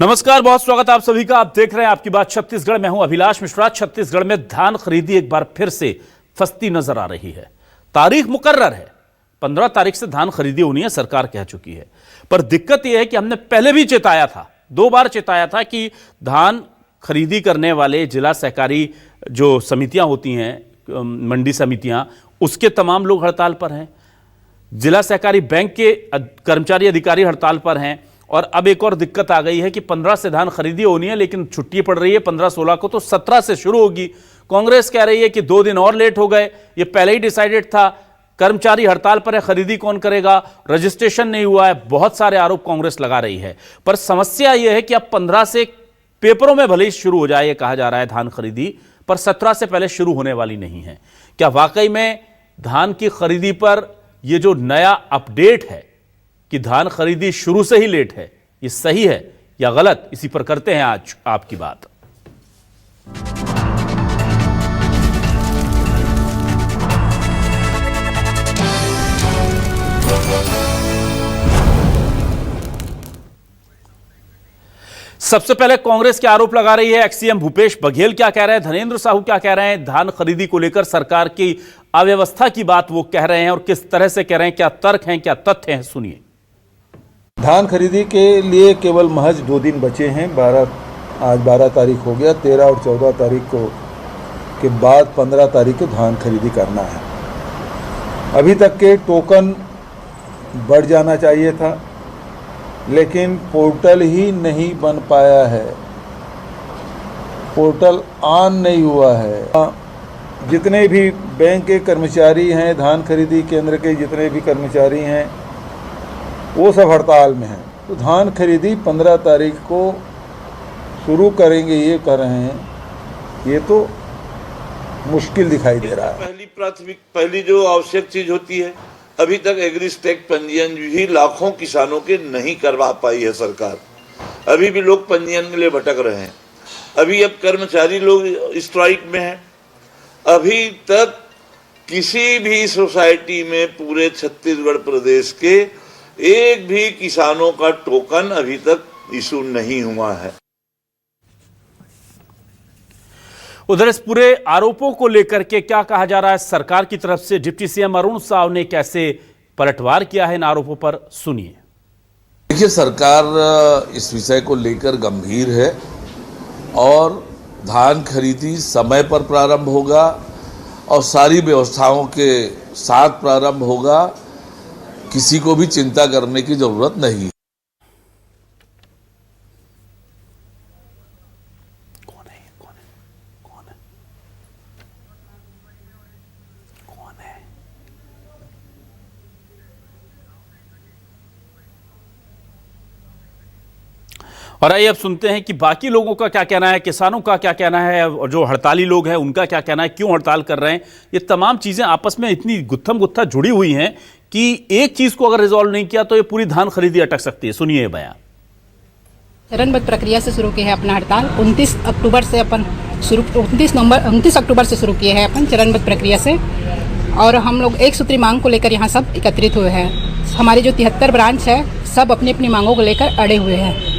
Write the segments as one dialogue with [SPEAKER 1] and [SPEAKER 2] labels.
[SPEAKER 1] नमस्कार, बहुत स्वागत आप सभी का। आप देख रहे हैं आपकी बात छत्तीसगढ़। मैं हूं अभिलाष मिश्रा। छत्तीसगढ़ में धान खरीदी एक बार फिर से फंसती नजर आ रही है। तारीख मुकर्रर है, 15 तारीख से धान खरीदी होनी है, सरकार कह चुकी है। पर दिक्कत यह है कि हमने पहले भी चेताया था, 2 बार चेताया था कि धान खरीदी करने वाले जिला सहकारी जो समितियां होती हैं, मंडी समितियां, उसके तमाम लोग हड़ताल पर हैं। जिला सहकारी बैंक के कर्मचारी अधिकारी हड़ताल पर हैं। और अब एक और दिक्कत आ गई है कि 15 से धान खरीदी होनी है, लेकिन छुट्टी पड़ रही है 15-16 को, तो 17 से शुरू होगी। कांग्रेस कह रही है कि 2 दिन और लेट हो गए, ये पहले ही डिसाइडेड था। कर्मचारी हड़ताल पर है, खरीदी कौन करेगा, रजिस्ट्रेशन नहीं हुआ है, बहुत सारे आरोप कांग्रेस लगा रही है। पर समस्या यह है कि अब 15 से पेपरों में भले ही शुरू हो जाए, ये कहा जा रहा है धान खरीदी, पर 17 से पहले शुरू होने वाली नहीं है। क्या वाकई में धान की खरीदी पर यह जो नया अपडेट है कि धान खरीदी शुरू से ही लेट है, ये सही है या गलत? इसी पर करते हैं आज आपकी बात। सबसे पहले कांग्रेस के आरोप लगा रही है। एक्स-सीएम भूपेश बघेल क्या कह रहे हैं, धनेंद्र साहू क्या कह रहे हैं, धान खरीदी को लेकर सरकार की अव्यवस्था की बात वो कह रहे हैं और किस तरह से कह रहे हैं, क्या तर्क हैं, क्या तथ्य हैं, सुनिए।
[SPEAKER 2] धान खरीदी के लिए केवल महज 2 दिन बचे हैं। आज 12 तारीख हो गया। 13 और 14 तारीख को के बाद 15 तारीख को धान खरीदी करना है। अभी तक के टोकन बढ़ जाना चाहिए था, लेकिन पोर्टल ही नहीं बन पाया है, पोर्टल ऑन नहीं हुआ है। जितने भी बैंक के कर्मचारी हैं, धान खरीदी केंद्र के जितने भी कर्मचारी हैं, वो सब हड़ताल में हैं। तो धान खरीदी 15 तारीख को शुरू करेंगे ये कह रहे हैं, ये तो मुश्किल दिखाई दे रहा है।
[SPEAKER 3] पहली जो आवश्यक चीज होती है, अभी तक एग्रीस्टेक पंजीयन भी लाखों किसानों के नहीं करवा पाई है सरकार। अभी भी लोग पंजीयन के लिए भटक रहे हैं। अभी अब कर्मचारी लोग स्ट्राइक में हैं। अभी तक किसी भी सोसाइटी में पूरे छत्तीसगढ़ प्रदेश के एक भी किसानों का टोकन अभी तक इशू नहीं हुआ है।
[SPEAKER 1] उधर इस पूरे आरोपों को लेकर के क्या कहा जा रहा है सरकार की तरफ से? डिप्टी सीएम अरुण साव ने कैसे पलटवार किया है इन आरोपों पर, सुनिए।
[SPEAKER 4] देखिए, सरकार इस विषय को लेकर गंभीर है और धान खरीदी समय पर प्रारंभ होगा और सारी व्यवस्थाओं के साथ प्रारंभ होगा। किसी को भी चिंता करने की जरूरत नहीं है।
[SPEAKER 1] और आइए अब सुनते हैं कि बाकी लोगों का क्या कहना है, किसानों का क्या कहना है, और जो हड़ताली लोग हैं उनका क्या कहना है, क्यों हड़ताल कर रहे हैं। ये तमाम चीजें आपस में इतनी गुत्थम गुत्था जुड़ी हुई हैं कि एक चीज को अगर रिजॉल्व नहीं किया तो ये पूरी धान खरीदी अटक सकती है। सुनिए बयान।
[SPEAKER 5] चरणबद्ध प्रक्रिया से शुरू की है अपना हड़ताल। 29 अक्टूबर से अपन शुरू 29 अक्टूबर से शुरू किए हैं अपन चरणबद्ध प्रक्रिया से। और हम लोग एक सूत्री मांग को लेकर यहाँ सब एकत्रित हुए हैं। हमारी जो 73 ब्रांच है, सब अपनी अपनी मांगों को लेकर अड़े हुए हैं।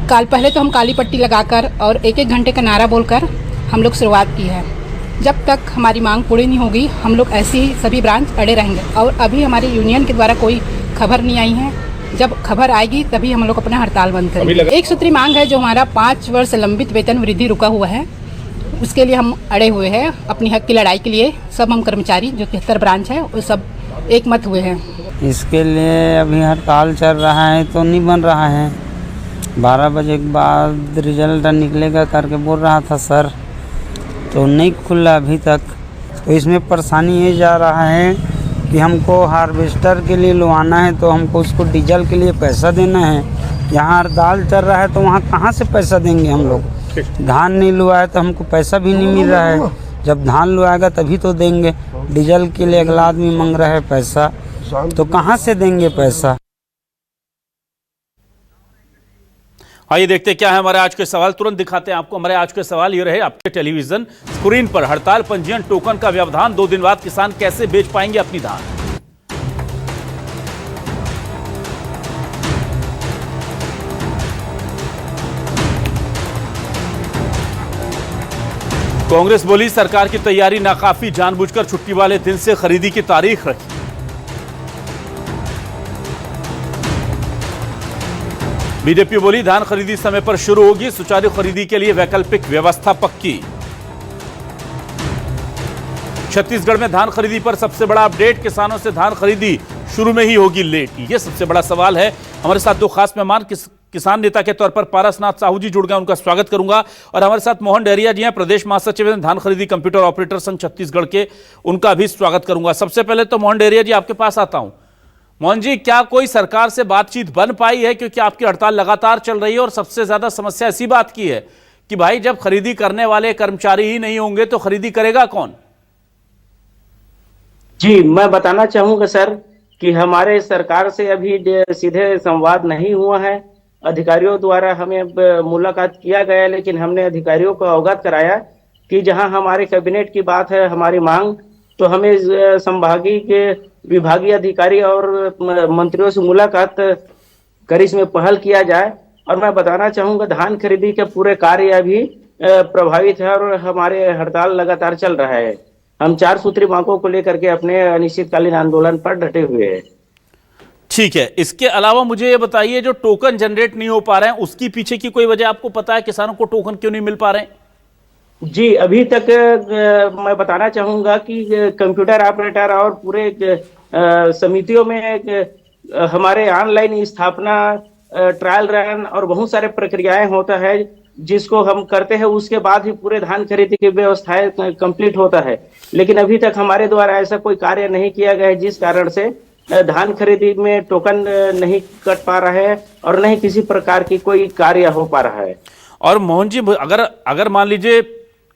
[SPEAKER 5] पहले तो हम काली पट्टी लगाकर और 1-1 घंटे का नारा बोलकर हम लोग शुरुआत की है। जब तक हमारी मांग पूरी नहीं होगी, हम लोग ऐसे ही सभी ब्रांच अड़े रहेंगे। और अभी हमारी यूनियन के द्वारा कोई खबर नहीं आई है। जब खबर आएगी तभी हम लोग अपना हड़ताल बंद करेंगे। एक सूत्री मांग है, जो हमारा 5 वर्ष लंबित वेतन वृद्धि रुका हुआ है, उसके लिए हम अड़े हुए हैं। अपनी हक की लड़ाई के लिए सब हम कर्मचारी जो 73 ब्रांच है वो सब एक मत हुए हैं।
[SPEAKER 6] इसके लिए अभी हड़ताल चल रहा है तो नहीं बन रहा है। 12 बजे के बाद रिजल्ट निकलेगा करके बोल रहा था सर, तो नहीं खुला अभी तक। तो इसमें परेशानी ये जा रहा है कि हमको हार्वेस्टर के लिए लुआना है तो हमको उसको डीजल के लिए पैसा देना है। यहाँ हड़ताल चल रहा है तो वहाँ कहाँ से पैसा देंगे हम लोग? धान नहीं लुआए तो हमको पैसा भी नहीं मिल रहा है। जब धान लुआएगा तभी तो देंगे। डीजल के लिए अगला आदमी मांग रहा है पैसा, तो कहाँ से देंगे पैसा?
[SPEAKER 1] आइए देखते क्या है हमारे आज के सवाल, तुरंत दिखाते हैं आपको। हमारे आज के सवाल ये रहे आपके टेलीविजन स्क्रीन पर। हड़ताल, पंजीयन, टोकन का व्यवधान, 2 दिन बाद किसान कैसे बेच पाएंगे अपनी धान? कांग्रेस बोली सरकार की तैयारी नाकाफी, जानबूझकर छुट्टी वाले दिन से खरीदी की तारीख रखी। बीजेपी बोली धान खरीदी समय पर शुरू होगी, सुचारू खरीदी के लिए वैकल्पिक व्यवस्था पक्की। छत्तीसगढ़ में धान खरीदी पर सबसे बड़ा अपडेट, किसानों से धान खरीदी शुरू में ही होगी लेट, यह सबसे बड़ा सवाल है। हमारे साथ दो खास मेहमान किसान नेता के तौर पर पारसनाथ साहू जी जुड़ गए, उनका स्वागत करूंगा। और हमारे साथ मोहन डहरिया जी हैं, प्रदेश महासचिव हैं धान खरीदी कंप्यूटर ऑपरेटर संघ छत्तीसगढ़ के, उनका भी स्वागत करूंगा। सबसे पहले तो मोहन डहरिया जी आपके पास आता हूं। मोहन जी, क्या कोई सरकार से बातचीत बन पाई है, क्योंकि आपकी हड़ताल लगातार चल रही है और सबसे ज्यादा समस्या इसी बात की है कि भाई जब खरीदी करने वाले कर्मचारी ही नहीं होंगे तो खरीदी करेगा कौन?
[SPEAKER 7] जी, मैं बताना चाहूंगा सर कि हमारे सरकार से अभी सीधे संवाद नहीं हुआ है। अधिकारियों द्वारा हमें मुलाकात किया गया, लेकिन हमने अधिकारियों को अवगत कराया कि जहां हमारे कैबिनेट की बात है, हमारी मांग, तो हमें संभागीय के विभागीय अधिकारी और मंत्रियों से मुलाकात कर इसमें पहल किया जाए। और मैं बताना चाहूंगा धान खरीदी के पूरे कार्य अभी प्रभावित है और हमारे हड़ताल लगातार चल रहा है। हम 4 सूत्री मांगों को लेकर के अपने अनिश्चितकालीन आंदोलन पर डटे हुए हैं।
[SPEAKER 1] ठीक है, इसके अलावा मुझे ये बताइए, जो टोकन जनरेट नहीं हो पा रहे हैं उसकी पीछे की कोई वजह आपको पता है? किसानों को टोकन क्यों नहीं मिल पा रहे हैं?
[SPEAKER 7] जी, अभी तक मैं बताना चाहूंगा कि कंप्यूटर ऑपरेटर और पूरे समितियों में हमारे ऑनलाइन स्थापना, ट्रायल रन और बहुत सारे प्रक्रियाएं होता है जिसको हम करते हैं, उसके बाद ही पूरे धान खरीदी की व्यवस्थाएं कंप्लीट होता है। लेकिन अभी तक हमारे द्वारा ऐसा कोई कार्य नहीं किया गया है, जिस कारण से धान खरीदी में टोकन नहीं कट पा रहा है और नहीं किसी प्रकार की कोई कार्य हो पा रहा है।
[SPEAKER 1] और मोहन जी, अगर मान लीजिए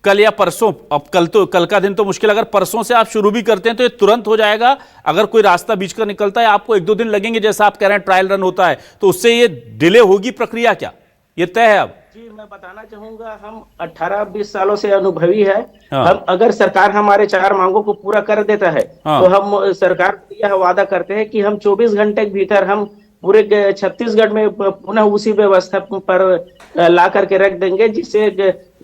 [SPEAKER 1] कल या परसों, अब कल का दिन तो मुश्किल, अगर परसों से आप शुरू भी करते हैं तो ये तुरंत हो जाएगा? अगर कोई रास्ता बीच का निकलता है, आपको 1-2 दिन लगेंगे जैसा आप कह रहे हैं, ट्रायल रन होता है, तो उससे ये डिले होगी प्रक्रिया, क्या ये तय है अब?
[SPEAKER 7] जी, मैं बताना चाहूंगा, हम 18-20 सालों से अनुभवी है। हम अगर सरकार हमारे 4 मांगों को पूरा कर देता है तो हम सरकार को यह वादा करते हैं कि हम 24 घंटे के भीतर हम पूरे छत्तीसगढ़ में पुनः उसी व्यवस्था पर ला करके रख देंगे, जिससे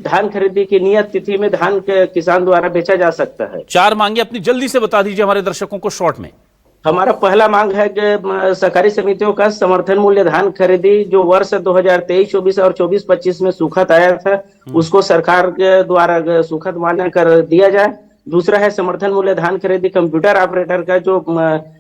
[SPEAKER 7] धान खरीदी की नियत तिथि में धान किसान द्वारा बेचा जा सकता है।
[SPEAKER 1] 4 मांगे अपनी जल्दी से बता दीजिए हमारे दर्शकों को शॉर्ट में।
[SPEAKER 7] हमारा पहला मांग है कि सहकारी समितियों का समर्थन मूल्य धान खरीदी जो वर्ष 2023-24 और 24-25 में सूखत आया था, उसको सरकार के द्वारा सूखत मान्य कर दिया जाए। दूसरा है समर्थन मूल्य धान खरीदी कंप्यूटर ऑपरेटर का, जो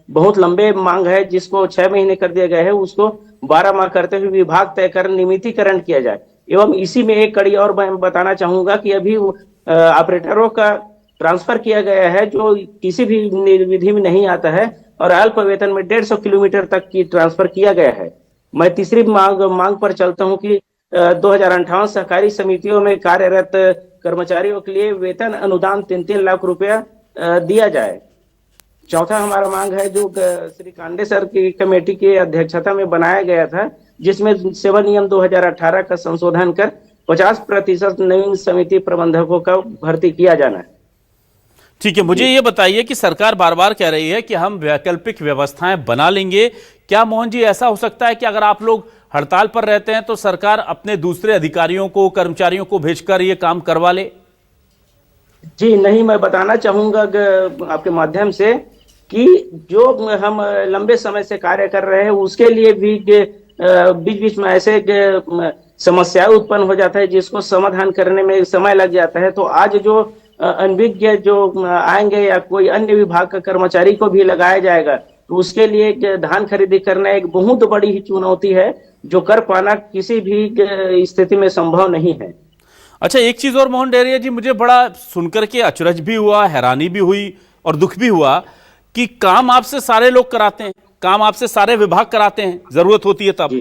[SPEAKER 7] बहुत लंबे मांग है, जिसको 6 महीने कर दिया गया है, उसको 12 माह करते हुए विभाग तय कर नियमितीकरण किया जाए। एवं इसी में एक कड़ी और मैं बताना चाहूंगा कि अभी ऑपरेटरों का ट्रांसफर किया गया है जो किसी भी विधि में नहीं आता है और अल्प वेतन में 150 किलोमीटर तक की ट्रांसफर किया गया है। मैं तीसरी मांग पर चलता हूं कि 2058 सहकारी समितियों में कार्यरत कर्मचारियों के लिए वेतन अनुदान 3-3 लाख रुपया दिया जाए। चौथा हमारा मांग है जो श्री कांडे सर की कमेटी की अध्यक्षता में बनाया गया था, जिसमें सेवा नियम 2018 का संशोधन कर 50% नवीन समिति प्रबंधकों का भर्ती किया जाना है।
[SPEAKER 1] ठीक है, मुझे ये बताइए कि सरकार बार बार कह रही है कि हम वैकल्पिक व्यवस्थाएं बना लेंगे, क्या मोहन जी ऐसा हो सकता है कि अगर आप लोग हड़ताल पर रहते हैं तो सरकार अपने दूसरे अधिकारियों को, कर्मचारियों को भेजकर ये काम करवा ले?
[SPEAKER 7] जी नहीं, मैं बताना चाहूंगा आपके माध्यम से कि जो हम लंबे समय से कार्य कर रहे हैं उसके लिए भी बीच बीच में ऐसे समस्याएं उत्पन्न हो जाता है जिसको समाधान करने में समय लग जाता है। तो आज जो अनभिज्ञ जो आएंगे या कोई अन्य विभाग का कर्मचारी को भी लगाया जाएगा, तो उसके लिए धान खरीदी करना एक बहुत बड़ी ही चुनौती है, जो कर पाना किसी भी स्थिति में संभव नहीं है।
[SPEAKER 1] अच्छा, एक चीज और मोहन डहरिया जी, मुझे बड़ा सुनकर के अचरज भी हुआ, हैरानी भी हुई और दुख भी हुआ कि काम आपसे सारे लोग कराते हैं, काम आपसे सारे विभाग कराते हैं, जरूरत होती है तब,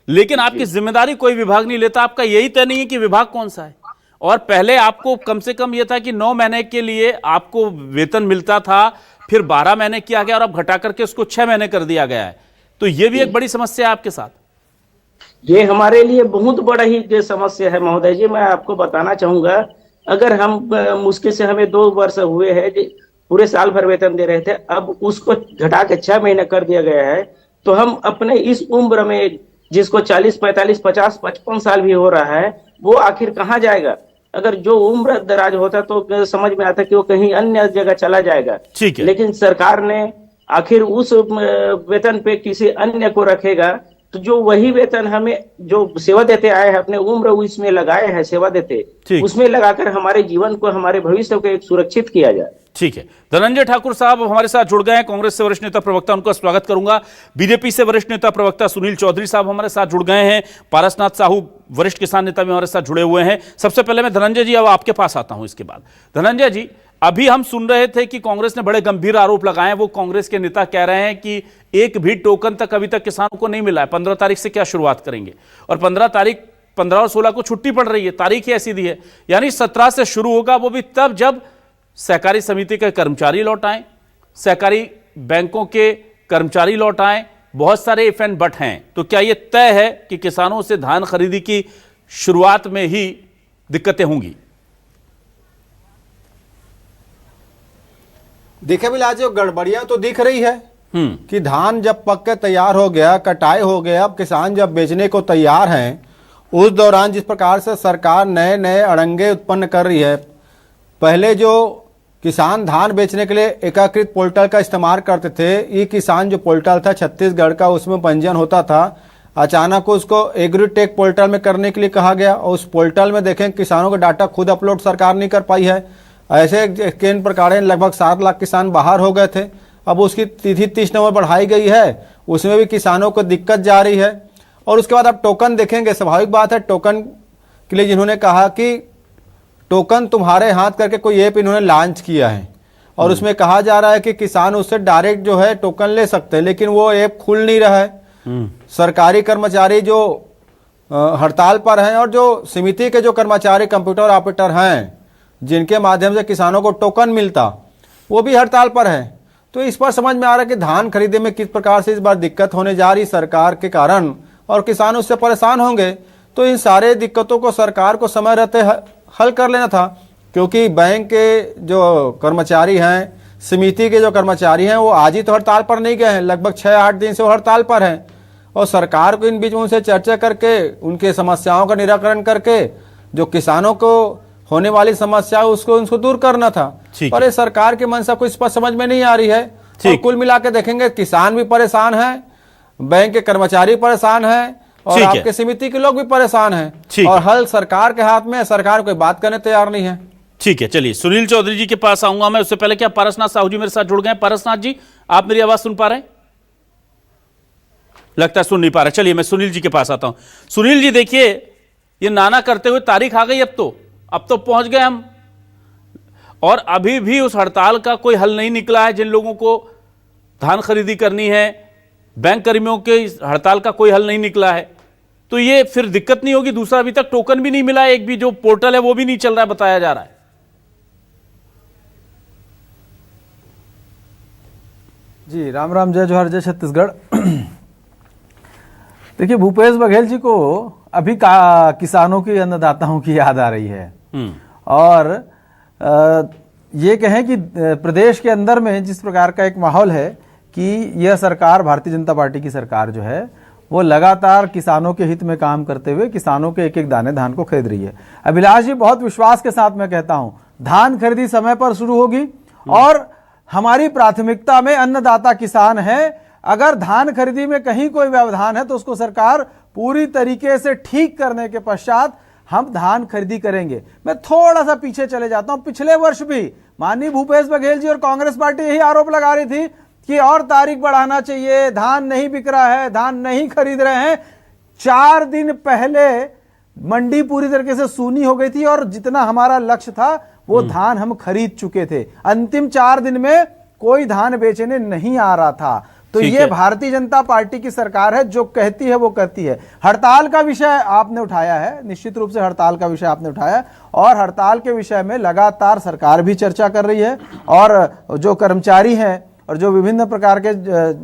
[SPEAKER 1] लेकिन आपकी जिम्मेदारी कोई विभाग नहीं लेता। आपका यही तय नहीं है कि विभाग कौन सा है। और पहले आपको कम से कम यह था कि 9 महीने के लिए आपको वेतन मिलता था, फिर 12 महीने किया गया और अब घटा करके उसको 6 महीने कर दिया गया है। तो यह भी एक बड़ी समस्या है आपके साथ।
[SPEAKER 7] ये हमारे लिए बहुत बड़ा ही समस्या है महोदय जी। मैं आपको बताना चाहूंगा, अगर हम मुश्किल से हमें 2 वर्ष हुए हैं, पूरे साल भर वेतन दे रहे थे, अब उसको घटा के 6 महीने कर दिया गया है, तो हम अपने इस उम्र में जिसको 40, 45, 50, 55 साल भी हो रहा है, वो आखिर कहाँ जाएगा? अगर जो उम्र दराज होता तो समझ में आता कि वो कहीं अन्य जगह चला जाएगा।
[SPEAKER 1] ठीक है।
[SPEAKER 7] लेकिन सरकार ने आखिर उस वेतन पे किसी अन्य को रखेगा, तो जो वही वेतन हमें जो सेवा देते आए हैं, अपने उम्र उसमें लगाए हैं सेवा देते, उसमें लगाकर हमारे जीवन को, हमारे भविष्य को एक सुरक्षित किया जाए।
[SPEAKER 1] ठीक है। धनंजय ठाकुर साहब हमारे साथ जुड़ गए हैं, कांग्रेस से वरिष्ठ नेता प्रवक्ता, उनका स्वागत करूंगा। बीजेपी से वरिष्ठ नेता प्रवक्ता सुनील चौधरी साहब हमारे साथ जुड़ गए हैं। पारसनाथ साहू वरिष्ठ किसान नेता भी हमारे साथ जुड़े हुए हैं। सबसे पहले मैं धनंजय जी अब आपके पास आता हूं। इसके बाद धनंजय जी, अभी हम सुन रहे थे कि कांग्रेस ने बड़े गंभीर आरोप लगाए। वो कांग्रेस के नेता कह रहे हैं कि एक भी टोकन तक अभी तक किसानों को नहीं मिला है। 15 तारीख से क्या शुरुआत करेंगे? और 15 और 16 को छुट्टी पड़ रही है, तारीख ही ऐसी दी है। यानी 17 से शुरू होगा, वो भी तब जब सहकारी समिति के कर्मचारी लौट आए, सहकारी बैंकों के कर्मचारी लौट आए, बहुत सारे इफ एंड बट हैं। तो क्या यह तय है कि किसानों से धान खरीदी की शुरुआत में ही दिक्कतें होंगी?
[SPEAKER 8] देखिए अभिलाष जी, गड़बड़ियां तो दिख रही है कि धान जब पक के तैयार हो गया, कटाई हो गया, अब किसान जब बेचने को तैयार हैं, उस दौरान जिस प्रकार से सरकार नए नए अड़ंगे उत्पन्न कर रही है। पहले जो किसान धान बेचने के लिए एकीकृत पोर्टल का इस्तेमाल करते थे, ई किसान जो पोर्टल था छत्तीसगढ़ का, उसमें पंजीयन होता था, अचानक उसको एग्रीटेक पोर्टल में करने के लिए कहा गया और उस पोर्टल में देखें किसानों का डाटा खुद अपलोड सरकार नहीं कर पाई है। ऐसे केंद्र प्रकार लगभग 7 लाख किसान बाहर हो गए थे। अब उसकी तिथि 30 नवंबर बढ़ाई गई है, उसमें भी किसानों को दिक्कत जा रही है। और उसके बाद आप टोकन देखेंगे, स्वाभाविक बात है, टोकन के लिए जिन्होंने कहा कि टोकन तुम्हारे हाथ करके कोई ऐप इन्होंने लॉन्च किया है और उसमें कहा जा रहा है कि किसान उससे डायरेक्ट जो है टोकन ले सकते हैं, लेकिन वो ऐप खुल नहीं रहा है। सरकारी कर्मचारी जो हड़ताल पर हैं और जो समिति के जो कर्मचारी कंप्यूटर ऑपरेटर हैं जिनके माध्यम से किसानों को टोकन मिलता, वो भी हड़ताल पर है। तो इस पर समझ में आ रहा है कि धान खरीदे में किस प्रकार से इस बार दिक्कत होने जा रही सरकार के कारण और किसान उससे परेशान होंगे। तो इन सारे दिक्कतों को सरकार को समय रहते हल कर लेना था, क्योंकि बैंक के जो कर्मचारी हैं, समिति के जो कर्मचारी हैं, वो आज ही तो हड़ताल पर नहीं गए हैं, लगभग 6-8 दिन से वो हड़ताल पर हैं। और सरकार को इन बीच में उनसे चर्चा करके उनके समस्याओं का निराकरण करके जो किसानों को होने वाली समस्या उसको दूर करना था। पर ये सरकार की मंशा को इस पर समझ में नहीं आ रही है। और कुल मिला के देखेंगे किसान भी परेशान है, बैंक के कर्मचारी परेशान है और आपके समिति के लोग भी परेशान हैं। और हल सरकार के हाथ में, सरकार कोई बात करने तैयार नहीं है।
[SPEAKER 1] ठीक है, चलिए सुनील चौधरी जी के पास आऊंगा मैं। उससे पहले क्या पारसनाथ साहू जी मेरे साथ जुड़ गए? पारसनाथ जी, आप मेरी आवाज सुन पा रहे हैं? लगता है सुन नहीं पा रहे। चलिए मैं सुनील जी के पास आता हूं। सुनील जी देखिए, ये नाना करते हुए तारीख आ गई, अब तो पहुंच गए हम, और अभी भी उस हड़ताल का कोई हल नहीं निकला है। जिन लोगों को धान खरीदी करनी है, बैंक कर्मियों के हड़ताल का कोई हल नहीं निकला है, तो ये फिर दिक्कत नहीं होगी? दूसरा, अभी तक टोकन भी नहीं मिला है, एक भी जो पोर्टल है वो भी नहीं चल रहा है, बताया जा रहा है।
[SPEAKER 9] जी राम राम, जय जोहर, जय छत्तीसगढ़। देखिए, भूपेश बघेल जी को अभी किसानों की, अन्नदाताओं की याद आ रही है। और ये कहें कि प्रदेश के अंदर में जिस प्रकार का एक माहौल है कि यह सरकार, भारतीय जनता पार्टी की सरकार जो है, वो लगातार किसानों के हित में काम करते हुए किसानों के एक एक दाने धान को खरीद रही है। अभिलाष जी, बहुत विश्वास के साथ मैं कहता हूं, धान खरीदी समय पर शुरू होगी और हमारी प्राथमिकता में अन्नदाता किसान है। अगर धान खरीदी में कहीं कोई व्यवधान है तो उसको सरकार पूरी तरीके से ठीक करने के पश्चात हम धान खरीदी करेंगे। मैं थोड़ा सा पीछे चले जाता हूं। पिछले वर्ष भी माननीय भूपेश बघेल जी और कांग्रेस पार्टी यही आरोप लगा रही थी कि और तारीख बढ़ाना चाहिए, धान नहीं बिक रहा है, धान नहीं खरीद रहे हैं। 4 दिन पहले मंडी पूरी तरीके से सूनी हो गई थी और जितना हमारा लक्ष्य था वो धान हम खरीद चुके थे। अंतिम 4 दिन में कोई धान बेचने नहीं आ रहा था। तो ये भारतीय जनता पार्टी की सरकार है, जो कहती है वो करती है। हड़ताल का विषय आपने उठाया है, निश्चित रूप से हड़ताल का विषय आपने उठाया और हड़ताल के विषय में लगातार सरकार भी चर्चा कर रही है और जो कर्मचारी हैं और जो विभिन्न प्रकार के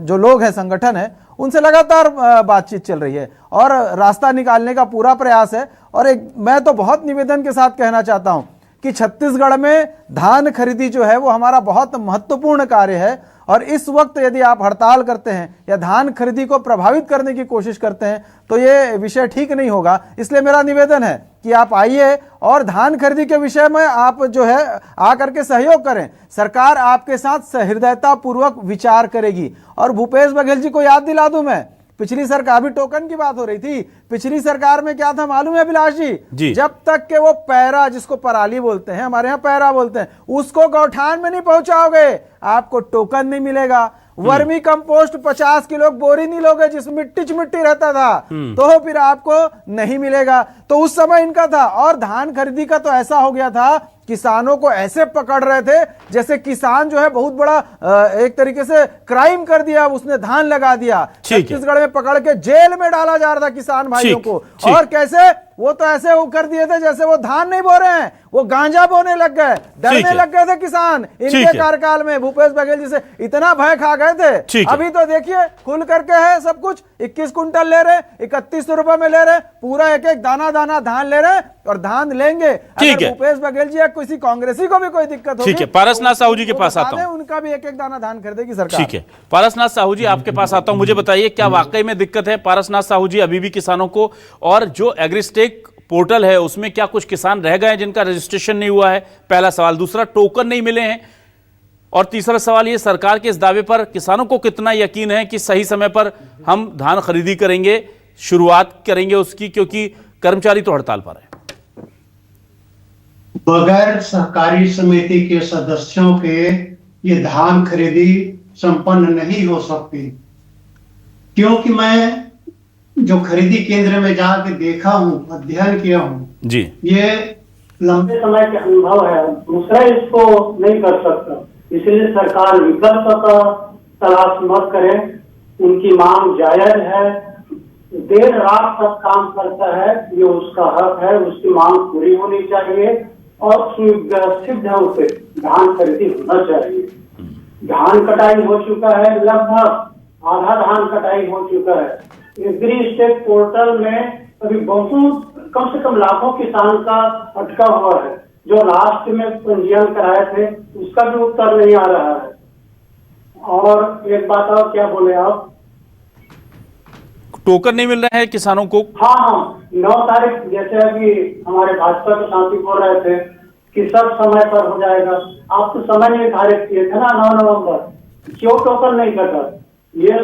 [SPEAKER 9] जो लोग हैं, संगठन है, उनसे लगातार बातचीत चल रही है और रास्ता निकालने का पूरा प्रयास है। और एक मैं तो बहुत निवेदन के साथ कहना चाहता हूं कि छत्तीसगढ़ में धान खरीदी जो है वो हमारा बहुत महत्वपूर्ण कार्य है, और इस वक्त यदि आप हड़ताल करते हैं या धान खरीदी को प्रभावित करने की कोशिश करते हैं तो ये विषय ठीक नहीं होगा। इसलिए मेरा निवेदन है कि आप आइए और धान खरीदी के विषय में आप जो है आकर के सहयोग करें। सरकार आपके साथ सहृदयता पूर्वक विचार करेगी। और भूपेश बघेल जी को याद दिला दूं मैं, पिछली सरकार, अभी टोकन की बात हो रही थी, पिछली सरकार में क्या था मालूम है अभिलाष जी? जब तक के वो पैरा, जिसको पराली बोलते हैं, हमारे यहाँ पैरा बोलते हैं, उसको गौठान में नहीं पहुंचाओगे आपको टोकन नहीं मिलेगा। वर्मी कंपोस्ट 50 किलो बोरी नहीं लोगे जिसमें मिट्टी रहता था तो फिर आपको नहीं मिलेगा। तो उस समय इनका था। और धान खरीदी का तो ऐसा हो गया था, किसानों को ऐसे पकड़ रहे थे जैसे किसान जो है बहुत बड़ा एक तरीके से क्राइम कर दिया, उसने धान लगा दिया। छत्तीसगढ़ में पकड़ के जेल में डाला जा रहा था किसान भाइयों को। और कैसे? वो तो ऐसे वो कर दिए थे जैसे वो धान नहीं बो रहे हैं, वो गांजा बोने लग गए, डरने लग गए थे किसान। इनके कार्यकाल में भूपेश बघेल जी से इतना भय खा गए थे। अभी तो देखिए खुल करके है सब कुछ। 21 कुंटल ले रहे, 3100 रुपए में ले रहे, पूरा एक एक दाना दाना धान ले रहे और धान लेंगे। अगर भूपेश बघेल जी या किसी कांग्रेसी को भी कोई दिक्कत होगी,
[SPEAKER 1] ठीक है, पारसनाथ साहू जी के पास आता हूं।
[SPEAKER 9] उनका भी एक एक दाना धान खरीदेगी सरकार।
[SPEAKER 1] ठीक है, पारसनाथ साहू जी आपके पास आता हूं। मुझे बताइए क्या वाकई में दिक्कत है पारसनाथ साहू जी अभी भी किसानों को? और जो एग्रीस्टेक पोर्टल है उसमें क्या कुछ किसान रह गए जिनका रजिस्ट्रेशन नहीं हुआ है? पहला सवाल। दूसरा, टोकन नहीं मिले हैं। और तीसरा सवाल, ये सरकार के इस दावे पर किसानों को कितना यकीन है कि सही समय पर हम धान खरीदी करेंगे, शुरुआत करेंगे उसकी, क्योंकि कर्मचारी तो हड़ताल पर है।
[SPEAKER 10] बगैर सहकारी समिति के सदस्यों के ये धान खरीदी संपन्न नहीं हो सकती, क्योंकि मैं जो खरीदी केंद्र में जाके देखा हूँ, अध्ययन किया हूँ
[SPEAKER 1] जी,
[SPEAKER 10] ये लंबे समय के अनुभव है, दूसरा इसको नहीं कर सकता। इसलिए सरकार विकल्प का तलाश मत करे। उनकी मांग जायज है, देर रात तक काम करता है, ये उसका हक है, उसकी मांग पूरी होनी चाहिए और सुव्यवस्थित ढंग से धान खरीदी होना चाहिए। धान कटाई हो चुका है, लगभग आधा धान कटाई हो चुका है। एग्रीस्टेक पोर्टल में अभी बहुत कम से कम लाखों किसान का अटका हुआ है, जो लास्ट में पंजीयन कराए थे उसका भी उत्तर नहीं आ रहा है। और एक बात और, क्या बोले आप?
[SPEAKER 1] टोकन नहीं मिल रहा है किसानों को?
[SPEAKER 10] हाँ, 9 तारीख जैसे अभी हमारे भाजपा के साथी बोल रहे थे कि सब समय पर हो जाएगा। आप तो समय निर्धारित किए थे ना 9 नवंबर, क्यों टोकन नहीं कटा? ये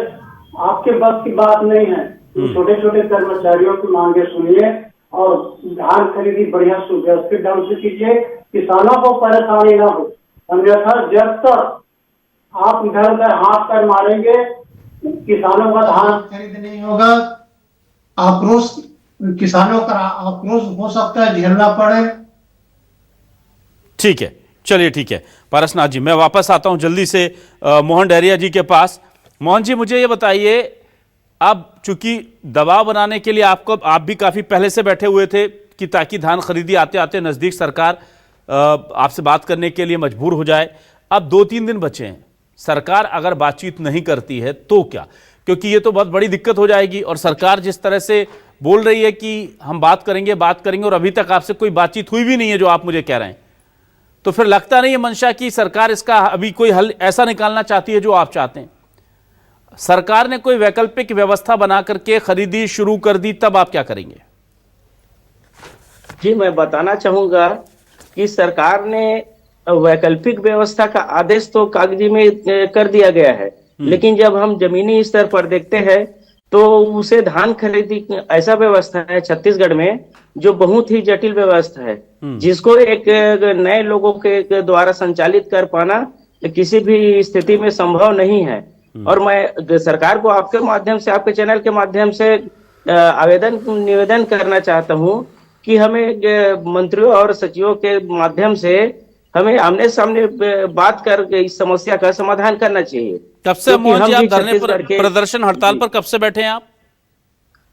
[SPEAKER 10] आपके बस की बात नहीं है। छोटे छोटे कर्मचारियों की मांगे सुनिए और धान खरीदी बढ़िया सुव्यवस्थित ढंग से कीजिए, किसानों को परेशानी ना हो। अन्यथा जब तक आप इधर उधर हाथ पैर मारेंगे, किसानों का धान खरीद नहीं होगा, आक्रोश, किसानों का आक्रोश हो सकता है झेलना पड़े।
[SPEAKER 1] ठीक है, चलिए ठीक है पारसनाथ जी, मैं वापस आता हूं जल्दी से मोहन डहरिया जी के पास। मोहन जी, मुझे ये बताइए, अब चूंकि दबाव बनाने के लिए आप भी काफी पहले से बैठे हुए थे कि ताकि धान खरीदी आते आते नजदीक सरकार आपसे बात करने के लिए मजबूर हो जाए। अब 2-3 दिन बचे हैं, सरकार अगर बातचीत नहीं करती है तो क्या? क्योंकि ये तो बहुत बड़ी दिक्कत हो जाएगी। और सरकार जिस तरह से बोल रही है कि हम बात करेंगे और अभी तक आपसे कोई बातचीत हुई भी नहीं है जो आप मुझे कह रहे हैं, तो फिर लगता नहीं है मंशा कि सरकार इसका अभी कोई हल ऐसा निकालना चाहती है जो आप चाहते हैं? सरकार ने कोई वैकल्पिक व्यवस्था बना करके खरीदी शुरू कर दी, तब आप क्या करेंगे?
[SPEAKER 7] जी, मैं बताना चाहूंगा कि सरकार ने वैकल्पिक व्यवस्था का आदेश तो कागजी में कर दिया गया है, लेकिन जब हम जमीनी स्तर पर देखते हैं तो उसे धान खरीदी ऐसा व्यवस्था है छत्तीसगढ़ में जो बहुत ही जटिल व्यवस्था है, जिसको एक नए लोगों के द्वारा संचालित कर पाना किसी भी स्थिति में संभव नहीं है। और मैं सरकार को आपके माध्यम से, आपके चैनल के माध्यम से निवेदन करना चाहता हूं कि हमें मंत्रियों और सचिवों के माध्यम से हमें आमने सामने बात कर इस समस्या का समाधान करना चाहिए।
[SPEAKER 1] कब से मोहन जी आप धरने पर, प्रदर्शन, हड़ताल पर कब से बैठे हैं आप?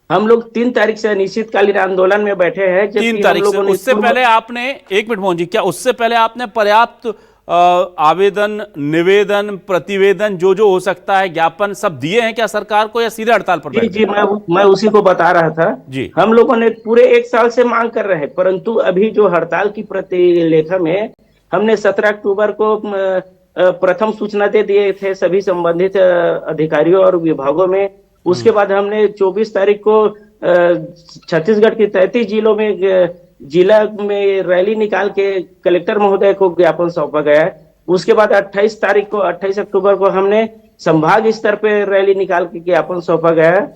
[SPEAKER 7] हम लोग 3 तारीख से अनिश्चितकालीन आंदोलन में बैठे हैं।
[SPEAKER 1] 3 तारीख से? उससे पहले आपने, एक मिनट मोहन जी, क्या उससे पहले आपने पर्याप्त आवेदन, निवेदन, प्रतिवेदन जो हो सकता है, ज्ञापन सब दिए हैं क्या सरकार को, या सीधे हड़ताल पर बैठे?
[SPEAKER 7] जी, मैं उसी को बता रहा था
[SPEAKER 1] जी।
[SPEAKER 7] हम लोगों ने पूरे 1 साल से मांग कर रहे हैं, परंतु अभी जो हड़ताल की प्रतिलेखा में हमने 17 अक्टूबर को प्रथम सूचना दे दिए थे सभी संबंधित अधिकारियों और विभागों में। उसके बाद हमने 24 तारीख को छत्तीसगढ़ की 33 जिलों में जिला में रैली निकाल के कलेक्टर महोदय को ज्ञापन सौंपा गया है। उसके बाद 28 अक्टूबर को हमने संभाग स्तर पे रैली निकाल के ज्ञापन सौंपा गया है।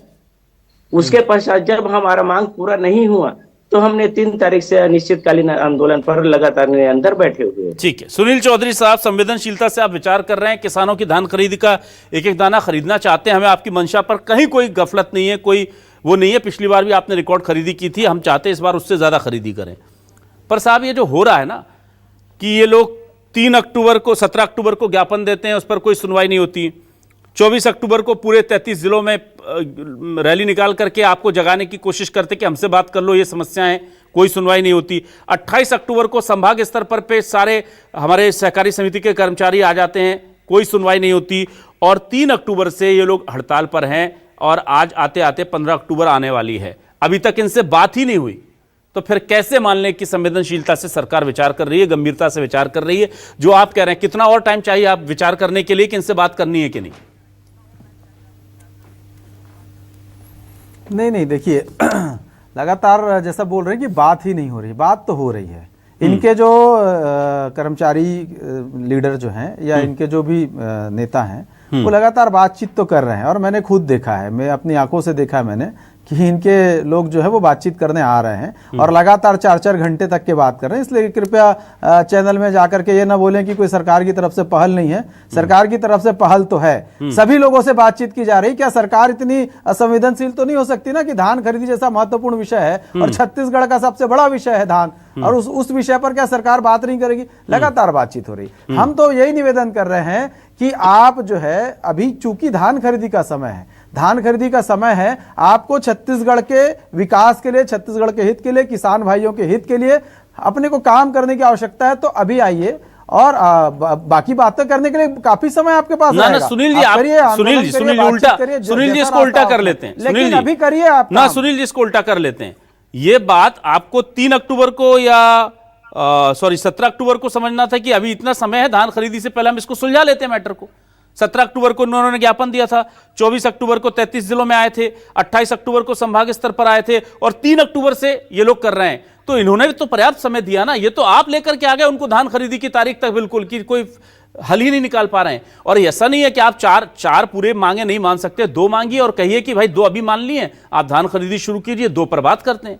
[SPEAKER 7] उसके पश्चात जब हमारा मांग पूरा नहीं हुआ तो हमने 3 तारीख से अनिश्चितकालीन आंदोलन पर लगातार अंदर बैठे हुए हैं।
[SPEAKER 1] ठीक है, सुनील चौधरी साहब, संवेदनशीलता से आप विचार कर रहे हैं, किसानों की धान खरीदी का एक एक दाना खरीदना चाहते हैं, हमें आपकी मंशा पर कहीं कोई गफलत नहीं है, कोई वो नहीं है। पिछली बार भी आपने रिकॉर्ड खरीदी की थी, हम चाहते हैं इस बार उससे ज्यादा खरीदी करें। पर साहब ये जो हो रहा है ना कि ये लोग 3 अक्टूबर को 17 अक्टूबर को ज्ञापन देते हैं, उस पर कोई सुनवाई नहीं होती। 24 अक्टूबर को पूरे 33 जिलों में रैली निकाल करके आपको जगाने की कोशिश करते कि हमसे बात कर लो, ये समस्याएं, कोई सुनवाई नहीं होती। 28 अक्टूबर को संभाग स्तर पर पे सारे हमारे सहकारी समिति के कर्मचारी आ जाते हैं, कोई सुनवाई नहीं होती। और 3 अक्टूबर से ये लोग हड़ताल पर हैं और आज आते आते 15 अक्टूबर आने वाली है, अभी तक इनसे बात ही नहीं हुई। तो फिर कैसे मान लें कि संवेदनशीलता से सरकार विचार कर रही है, गंभीरता से विचार कर रही है? जो आप कह रहे हैं, कितना और टाइम चाहिए आप विचार करने के लिए कि इनसे बात करनी है कि नहीं?
[SPEAKER 9] नहीं, देखिए लगातार जैसा बोल रहे हैं कि बात ही नहीं हो रही, बात तो हो रही है। इनके जो कर्मचारी लीडर जो हैं या इनके जो भी नेता हैं वो लगातार बातचीत तो कर रहे हैं, और मैंने खुद देखा है, मैं अपनी आंखों से देखा है मैंने कि इनके लोग जो है वो बातचीत करने आ रहे हैं और लगातार 4-4 घंटे तक के बात कर रहे हैं। इसलिए कृपया चैनल में जाकर के ये ना बोलें कि कोई सरकार की तरफ से पहल नहीं है। सरकार की तरफ से पहल तो है, सभी लोगों से बातचीत की जा रही। क्या सरकार इतनी असंवेदनशील तो नहीं हो सकती ना कि धान खरीदी जैसा महत्वपूर्ण विषय है और छत्तीसगढ़ का सबसे बड़ा विषय है धान, और उस विषय पर क्या सरकार बात नहीं करेगी? लगातार बातचीत हो रही। हम तो यही निवेदन कर रहे हैं कि आप जो है, अभी चूंकि धान खरीदी का समय है, धान खरीदी का समय है, आपको छत्तीसगढ़ के विकास के लिए, छत्तीसगढ़ के हित के लिए, किसान भाइयों के हित के लिए अपने को काम करने की आवश्यकता है। तो अभी आइए, और बाकी बातें करने के लिए काफी समय आपके पास
[SPEAKER 1] ना सुनील जी, सुनील जी इसको उल्टा कर लेते हैं।
[SPEAKER 9] लेकिन अभी करिए आप
[SPEAKER 1] ना, सुनील जी इसको उल्टा कर लेते हैं। ये बात आपको 3 अक्टूबर को या 17 अक्टूबर को समझना था कि अभी इतना समय है, धान खरीदी से पहले हम इसको सुलझा लेते हैं मैटर को। 17 अक्टूबर को उन्होंने ज्ञापन दिया था, 24 अक्टूबर को 33 जिलों में आए थे, 28 अक्टूबर को संभाग स्तर पर आए थे, और 3 अक्टूबर से ये लोग कर रहे हैं। तो इन्होंने भी तो पर्याप्त समय दिया ना। ये तो आप लेकर के आ गए उनको धान खरीदी की तारीख तक, बिल्कुल कि कोई हल ही नहीं निकाल पा रहे हैं। और ऐसा नहीं है कि आप चार पूरे मांगे नहीं मान सकते, 2 मांगिए और कहिए कि भाई 2 अभी मान लिए, आप धान खरीदी शुरू कीजिए, 2 पर बात करते हैं।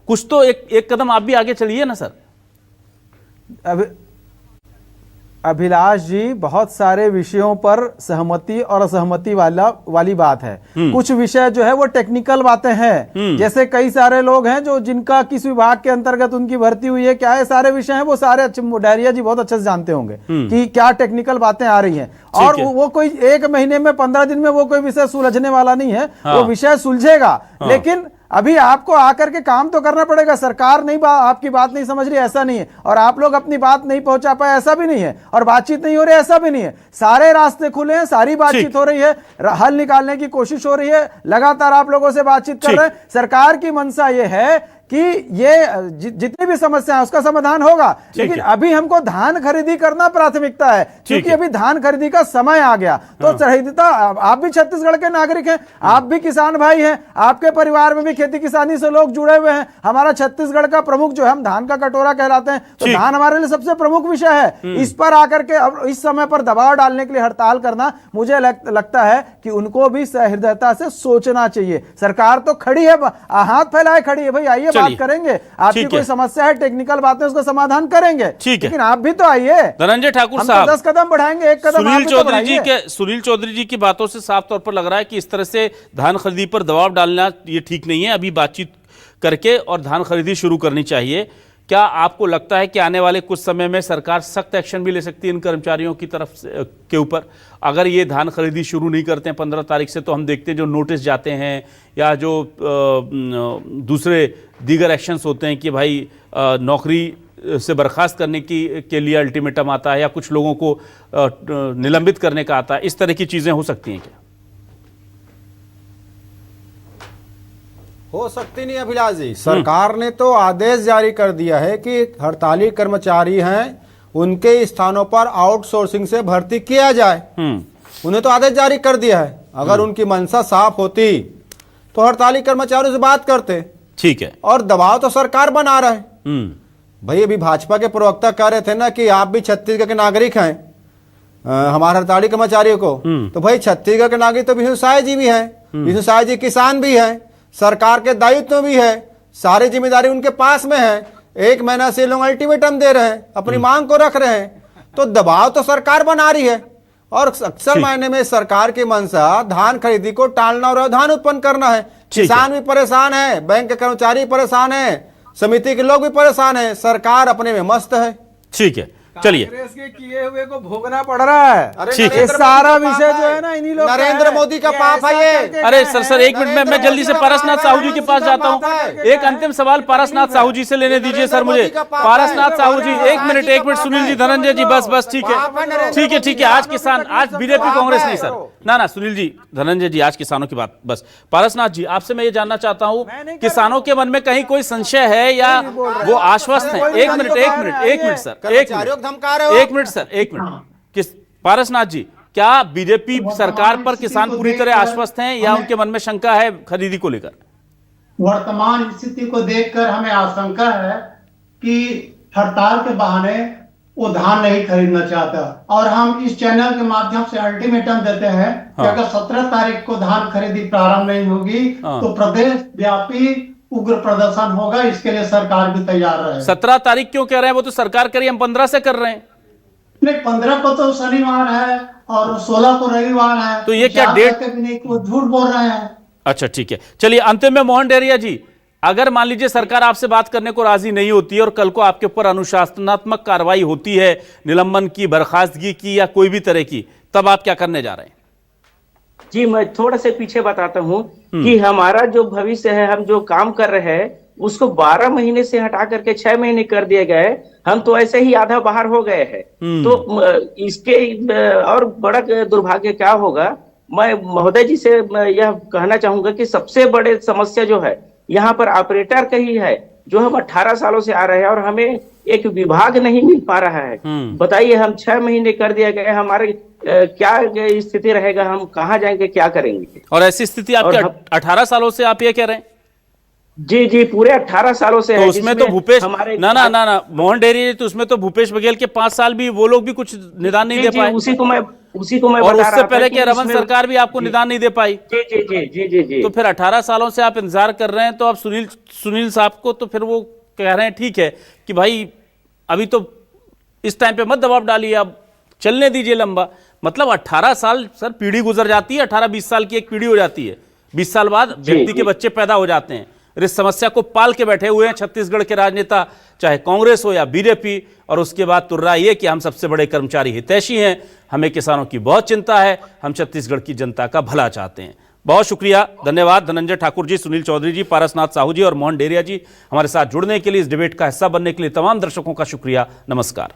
[SPEAKER 1] कुछ तो एक कदम आप भी आगे चलिए ना सर।
[SPEAKER 9] अभिलाष जी, बहुत सारे विषयों पर सहमति और असहमति वाली बात है। कुछ विषय जो है वो टेक्निकल बातें हैं, जैसे कई सारे लोग हैं जो जिनका किस विभाग के अंतर्गत उनकी भर्ती हुई है, क्या है, सारे विषय हैं, वो सारे डायरिया जी बहुत अच्छे से जानते होंगे कि क्या टेक्निकल बातें आ रही हैं। और वो कोई 1 महीने में 15 दिन में वो कोई विषय सुलझने वाला नहीं है। वो विषय सुलझेगा, लेकिन अभी आपको आकर के काम तो करना पड़ेगा। सरकार नहीं आपकी बात नहीं समझ रही, ऐसा नहीं है, और आप लोग अपनी बात नहीं पहुंचा पाए, ऐसा भी नहीं है, और बातचीत नहीं हो रही, ऐसा भी नहीं है। सारे रास्ते खुले हैं, सारी बातचीत हो रही है, हल निकालने की कोशिश हो रही है, लगातार आप लोगों से बातचीत कर रहे हैं। सरकार की मंशा ये है कि ये जितनी भी समस्या है उसका समाधान होगा, लेकिन अभी हमको धान खरीदी करना प्राथमिकता है, क्योंकि अभी धान खरीदी का समय आ गया। तो सहृदयता, आप भी छत्तीसगढ़ के नागरिक हैं, आप भी किसान भाई हैं, आपके परिवार में भी खेती किसानी से लोग जुड़े हुए हैं। हमारा छत्तीसगढ़ का प्रमुख जो है, हम धान का कटोरा कहलाते हैं, तो धान हमारे लिए सबसे प्रमुख विषय है। इस पर आकर के अब इस समय पर दबाव डालने के लिए हड़ताल करना, मुझे लगता है कि उनको भी सहृदयता से सोचना चाहिए। सरकार तो खड़ी है, हाथ फैलाए खड़ी है, भाई आइए बात करेंगे, आपकी कोई समस्या है, टेक्निकल बातें, उसका समाधान करेंगे, लेकिन आप भी तो आइए।
[SPEAKER 1] धनंजय ठाकुर साहब,
[SPEAKER 9] 10 कदम बढ़ाएंगे, 1 कदम
[SPEAKER 1] सुनील चौधरी जी की बातों से साफ तौर पर लग रहा है कि इस तरह से धान खरीदी पर दबाव डालना ये ठीक नहीं है। अभी बातचीत करके और धान खरीदी शुरू करनी चाहिए। क्या आपको लगता है कि आने वाले कुछ समय में सरकार सख्त एक्शन भी ले सकती है इन कर्मचारियों की तरफ से के ऊपर, अगर ये धान खरीदी शुरू नहीं करते हैं 15 तारीख से? तो हम देखते हैं जो नोटिस जाते हैं या जो दूसरे दीगर एक्शंस होते हैं कि भाई नौकरी से बर्खास्त करने के लिए अल्टीमेटम आता है या कुछ लोगों को निलंबित करने का आता है, इस तरह की चीजें हो सकती हैं क्या?
[SPEAKER 8] हो सकती नहीं अभिलाष जी। सरकार ने तो आदेश जारी कर दिया है कि हड़ताली कर्मचारी हैं उनके स्थानों पर आउटसोर्सिंग से भर्ती किया जाए। उन्हें तो आदेश जारी कर दिया है। अगर उनकी मंशा साफ होती तो हड़ताली कर्मचारियों से बात करते।
[SPEAKER 1] ठीक है।
[SPEAKER 8] और दबाव तो सरकार बना रहा है। भाई अभी भाजपा के प्रवक्ता कह रहे थे ना कि आप भी छत्तीसगढ़ के नागरिक हैं, हमारे हड़ताली कर्मचारियों को। तो भाई छत्तीसगढ़ के नागरिक तो विष्णु साय जी भी हैं, विष्णु साय जी किसान भी हैं, सरकार के दायित्व भी है, सारी जिम्मेदारी उनके पास में है। 1 महीना से लोग अल्टीमेटम दे रहे हैं, अपनी मांग को रख रहे हैं, तो दबाव तो सरकार बना रही है। और अक्सर मायने में सरकार की मंशा धान खरीदी को टालना और धान उत्पन्न करना है। किसान भी परेशान है, बैंक के कर्मचारी परेशान है, समिति के लोग भी परेशान है, सरकार अपने में मस्त है।
[SPEAKER 1] ठीक है, चलिए।
[SPEAKER 9] कांग्रेस के किए हुए को भोगना पड़ रहा है।
[SPEAKER 1] ठीक है।
[SPEAKER 9] ये सारा विषय जो है ना इन्हीं लोग
[SPEAKER 8] नरेंद्र मोदी का पाप है ये।
[SPEAKER 1] अरे सर 1 मिनट में मैं जल्दी से पारसनाथ साहू जी के पास जाता हूं। एक अंतिम सवाल पारसनाथ साहू जी से लेने दीजिए सर मुझे। पारसनाथ साहू जी 1 मिनट सुनील जी, धनंजय जी, बस ठीक है। आज किसान, आज बीजेपी कांग्रेस नहीं सर, ना सुनील जी, धनंजय जी, आज किसानों की बात बस। पारसनाथ जी, आपसे मैं ये जानना चाहता हूं, किसानों के मन में कहीं कोई संशय है या वो आश्वस्त है? 1 minute sir, 1 minute sir, 1 minute. Parasnath ji, क्या बीजेपी सरकार पर किसान पूरी तरह आश्वस्त हैं या उनके मन में शंका है खरीदी को लेकर?
[SPEAKER 10] वर्तमान स्थिति को देखकर हमें आशंका है कि हड़ताल के बहाने वो धान नहीं खरीदना चाहता। और हम इस चैनल के माध्यम से अल्टीमेटम देते हैं कि अगर 17 तारीख को धान खरीदी प्रारंभ नहीं होगी तो प्रदेश व्यापी उग्र प्रदर्शन होगा। इसके लिए सरकार भी तैयार रहे।
[SPEAKER 1] 17 तारीख क्यों कह रहे हैं? वो तो सरकार करी, हम 15 से कर रहे हैं।
[SPEAKER 10] नहीं, 15 को तो शनिवार है और 16 को रविवार है।
[SPEAKER 1] तो ये क्या डेट?
[SPEAKER 10] वो झूठ बोल रहे हैं।
[SPEAKER 1] अच्छा ठीक है, चलिए अंतिम में मोहन डेरिया जी, अगर मान लीजिए सरकार आपसे बात करने को राजी नहीं होती है और कल को आपके ऊपर अनुशासनात्मक कार्रवाई होती है, निलंबन की, बर्खास्तगी की या कोई भी तरह की, तब आप क्या करने जा रहे हैं?
[SPEAKER 7] जी, मैं थोड़ा से पीछे बताता हूँ कि हमारा जो भविष्य है, हम जो काम कर रहे हैं उसको 12 महीने से हटा करके 6 महीने कर दिए गए। हम तो ऐसे ही आधा बाहर हो गए हैं। तो इसके और बड़ा दुर्भाग्य क्या होगा? मैं महोदय जी से यह कहना चाहूंगा कि सबसे बड़े समस्या जो है यहाँ पर ऑपरेटर का ही है, जो हम 18 सालों से आ रहे हैं और हमें एक विभाग नहीं मिल पा रहा है। बताइए, हम 6 महीने कर दिए गए, हमारे क्या स्थिति रहेगा? हम कहाँ जाएंगे, क्या करेंगे?
[SPEAKER 1] और ऐसी स्थिति आपके 18 सालों से आप ये कह रहे हैं?
[SPEAKER 7] जी, पूरे 18 सालों से
[SPEAKER 1] तो
[SPEAKER 7] है।
[SPEAKER 1] उसमें तो भूपेश ना मोहन डेरी, तो उसमें तो भूपेश बघेल के 5 साल भी वो लोग भी कुछ निदान नहीं दे पाए।
[SPEAKER 7] उसी को मैं
[SPEAKER 1] और उससे पहले कि रमन सरकार भी आपको निदान नहीं दे पाई।
[SPEAKER 7] जी।
[SPEAKER 1] तो फिर 18 सालों से आप इंतजार कर रहे हैं, तो आप सुनील साहब को तो फिर वो कह रहे हैं ठीक है कि भाई अभी तो इस टाइम पे मत दबाव डालिए, अब चलने दीजिए लंबा। मतलब 18 साल सर, पीढ़ी गुजर जाती है, 18-20 साल की एक पीढ़ी हो जाती है। 20 साल बाद व्यक्ति के बच्चे पैदा हो जाते हैं। इस समस्या को पाल के बैठे हुए हैं छत्तीसगढ़ के राजनेता, चाहे कांग्रेस हो या बीजेपी। और उसके बाद तुर्रा ये कि हम सबसे बड़े कर्मचारी हितैषी हैं, हमें किसानों की बहुत चिंता है, हम छत्तीसगढ़ की जनता का भला चाहते हैं। बहुत शुक्रिया, धन्यवाद धनंजय ठाकुर जी, सुनील चौधरी जी, पारसनाथ साहू जी और मोहन डेरिया जी, हमारे साथ जुड़ने के लिए, इस डिबेट का हिस्सा बनने के लिए तमाम दर्शकों का शुक्रिया। नमस्कार।